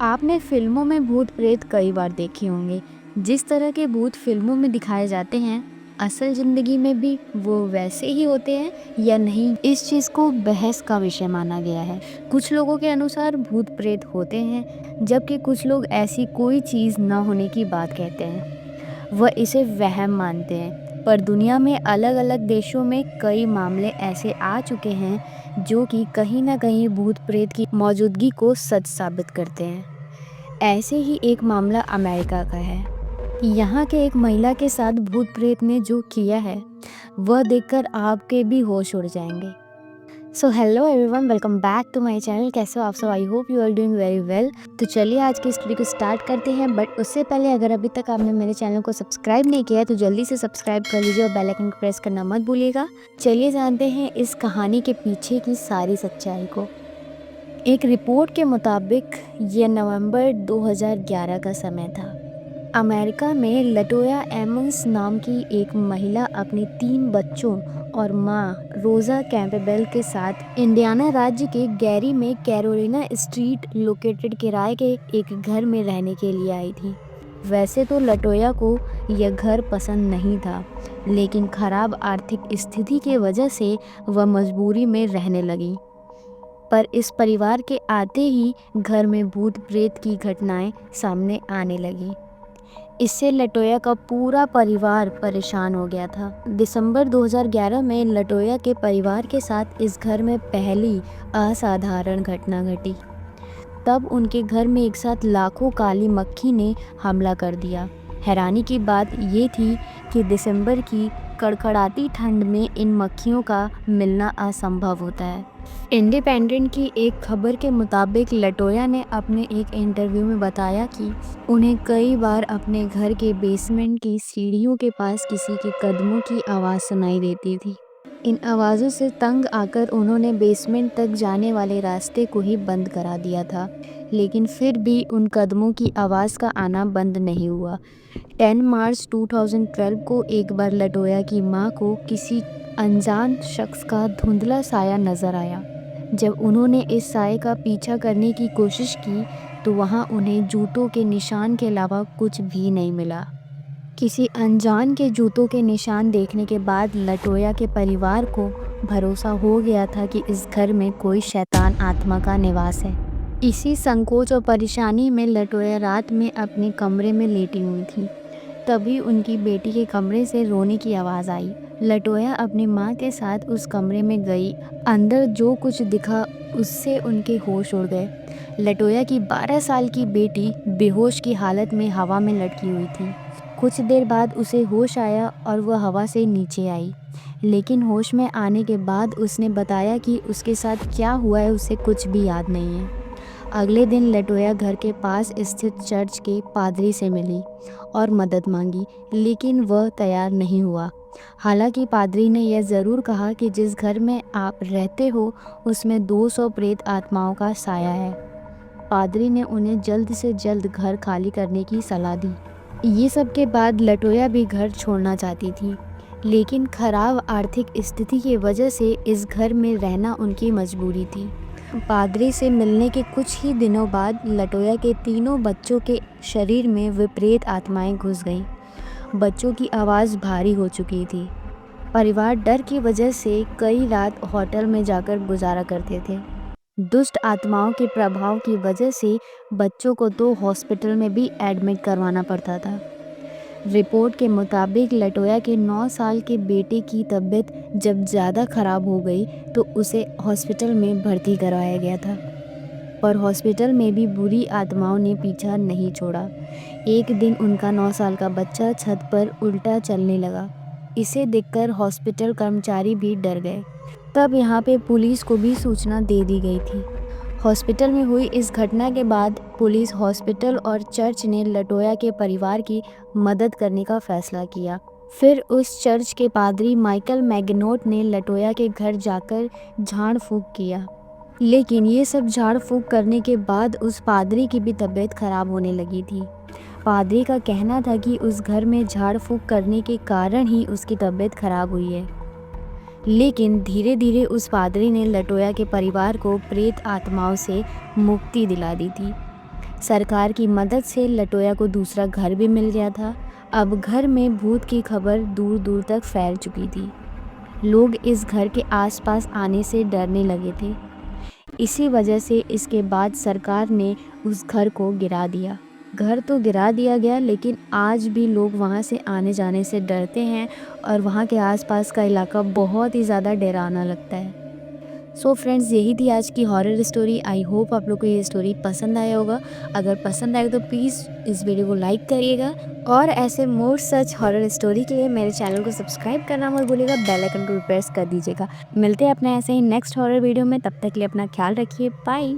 आपने फिल्मों में भूत प्रेत कई बार देखे होंगे। जिस तरह के भूत फिल्मों में दिखाए जाते हैं, असल ज़िंदगी में भी वो वैसे ही होते हैं या नहीं, इस चीज़ को बहस का विषय माना गया है। कुछ लोगों के अनुसार भूत प्रेत होते हैं, जबकि कुछ लोग ऐसी कोई चीज़ न होने की बात कहते हैं। वह इसे वहम मानते हैं। पर दुनिया में अलग-अलग देशों में कई मामले ऐसे आ चुके हैं जो कि कहीं न कहीं भूत प्रेत की मौजूदगी को सच साबित करते हैं। ऐसे ही एक मामला अमेरिका का है। यहाँ के एक महिला के साथ भूत प्रेत ने जो किया है, वह देखकर आपके भी होश उड़ जाएंगे। So hello everyone, welcome back to my channel. कैसे हो आप सब? I hope you are doing very well. तो चलिए आज की स्टोरी को स्टार्ट करते हैं। बट उससे पहले अगर अभी तक आपने मेरे चैनल को सब्सक्राइब नहीं किया है तो जल्दी से सब्सक्राइब कर लीजिए और बेल आइकन को प्रेस करना मत भूलिएगा। चलिए जानते हैं इस कहानी के पीछे की सारी सच्चाई को। एक रिपोर्ट के मुताबिक यह नवंबर 2011 का समय था। अमेरिका में लटोया एमन्स नाम की एक महिला अपने 3 बच्चों और मां रोजा कैम्पबेल के साथ इंडियाना राज्य के गैरी में कैरोलिना स्ट्रीट लोकेटेड किराए के एक घर में रहने के लिए आई थी। वैसे तो लटोया को यह घर पसंद नहीं था, लेकिन खराब आर्थिक स्थिति की वजह से वह मजबूरी में रहने लगी। पर इस परिवार के आते ही घर में भूत प्रेत की घटनाएं सामने आने लगी। इससे लटोया का पूरा परिवार परेशान हो गया था। दिसंबर 2011 में लटोया के परिवार के साथ इस घर में पहली असाधारण घटना घटी। तब उनके घर में एक साथ लाखों काली मक्खी ने हमला कर दिया। हैरानी की बात ये थी कि दिसंबर की कड़कड़ाती ठंड में इन मक्खियों का मिलना असंभव होता है। इंडिपेंडेंट की एक खबर के मुताबिक लटोया ने अपने एक इंटरव्यू में बताया कि उन्हें कई बार अपने घर के बेसमेंट की सीढ़ियों के पास किसी के कदमों की आवाज़ सुनाई देती थी। इन आवाज़ों से तंग आकर उन्होंने बेसमेंट तक जाने वाले रास्ते को ही बंद करा दिया था, लेकिन फिर भी उन कदमों की आवाज़ का आना बंद नहीं हुआ। 10 मार्च 2012 को एक बार लटोया की मां को किसी अनजान शख्स का धुंधला साया नज़र आया। जब उन्होंने इस साए का पीछा करने की कोशिश की तो वहां उन्हें जूतों के निशान के अलावा कुछ भी नहीं मिला। किसी अनजान के जूतों के निशान देखने के बाद लटोया के परिवार को भरोसा हो गया था कि इस घर में कोई शैतान आत्मा का निवास है। इसी संकोच और परेशानी में लटोया रात में अपने कमरे में लेटी हुई थी। तभी उनकी बेटी के कमरे से रोने की आवाज़ आई। लटोया अपनी माँ के साथ उस कमरे में गई। अंदर जो कुछ दिखा उससे उनके होश उड़ गए। लटोया की 12 साल की बेटी बेहोश की हालत में हवा में लटकी हुई थी। कुछ देर बाद उसे होश आया और वह हवा से नीचे आई, लेकिन होश में आने के बाद उसने बताया कि उसके साथ क्या हुआ है उसे कुछ भी याद नहीं है। अगले दिन लटोया घर के पास स्थित चर्च के पादरी से मिली और मदद मांगी, लेकिन वह तैयार नहीं हुआ। हालांकि पादरी ने यह ज़रूर कहा कि जिस घर में आप रहते हो उसमें 200 प्रेत आत्माओं का साया है। पादरी ने उन्हें जल्द से जल्द घर खाली करने की सलाह दी। ये सब के बाद लटोया भी घर छोड़ना चाहती थी, लेकिन खराब आर्थिक स्थिति की वजह से इस घर में रहना उनकी मजबूरी थी। पादरी से मिलने के कुछ ही दिनों बाद लटोया के तीनों बच्चों के शरीर में विपरीत आत्माएं घुस गईं। बच्चों की आवाज़ भारी हो चुकी थी। परिवार डर की वजह से कई रात होटल में जाकर गुजारा करते थे। दुष्ट आत्माओं के प्रभाव की वजह से बच्चों को तो हॉस्पिटल में भी एडमिट करवाना पड़ता था। रिपोर्ट के मुताबिक लटोया के 9 साल के बेटे की तबीयत जब ज़्यादा ख़राब हो गई तो उसे हॉस्पिटल में भर्ती करवाया गया था, पर हॉस्पिटल में भी बुरी आत्माओं ने पीछा नहीं छोड़ा। एक दिन उनका 9 साल का बच्चा छत पर उल्टा चलने लगा। इसे देखकर हॉस्पिटल कर्मचारी भी डर गए। तब यहाँ पे पुलिस को भी सूचना दे दी गई थी। हॉस्पिटल में हुई इस घटना के बाद पुलिस, हॉस्पिटल और चर्च ने लटोया के परिवार की मदद करने का फैसला किया। फिर उस चर्च के पादरी माइकल मैगनोट ने लटोया के घर जाकर झाड़ फूंक किया, लेकिन ये सब झाड़ फूंक करने के बाद उस पादरी की भी तबीयत खराब होने लगी थी। पादरी का कहना था कि उस घर में झाड़ फूंक करने के कारण ही उसकी तबीयत खराब हुई है। लेकिन धीरे धीरे उस पादरी ने लटोया के परिवार को प्रेत आत्माओं से मुक्ति दिला दी थी। सरकार की मदद से लटोया को दूसरा घर भी मिल गया था। अब घर में भूत की खबर दूर दूर तक फैल चुकी थी। लोग इस घर के आसपास आने से डरने लगे थे। इसी वजह से इसके बाद सरकार ने उस घर को गिरा दिया। घर तो गिरा दिया गया, लेकिन आज भी लोग वहाँ से आने जाने से डरते हैं और वहाँ के आसपास का इलाका बहुत ही ज़्यादा डरावना लगता है। सो फ्रेंड्स, यही थी आज की हॉरर स्टोरी। आई होप आप लोग को ये स्टोरी पसंद आया होगा। अगर पसंद आए तो प्लीज़ इस वीडियो को लाइक करिएगा और ऐसे मोर सच हॉरर स्टोरी के लिए मेरे चैनल को सब्सक्राइब करना मत भूलिएगा, बेल आइकन को प्रेस कर दीजिएगा। मिलते हैं अपने ऐसे ही नेक्स्ट हॉरर वीडियो में, तब तक के लिए अपना ख्याल रखिए। बाय।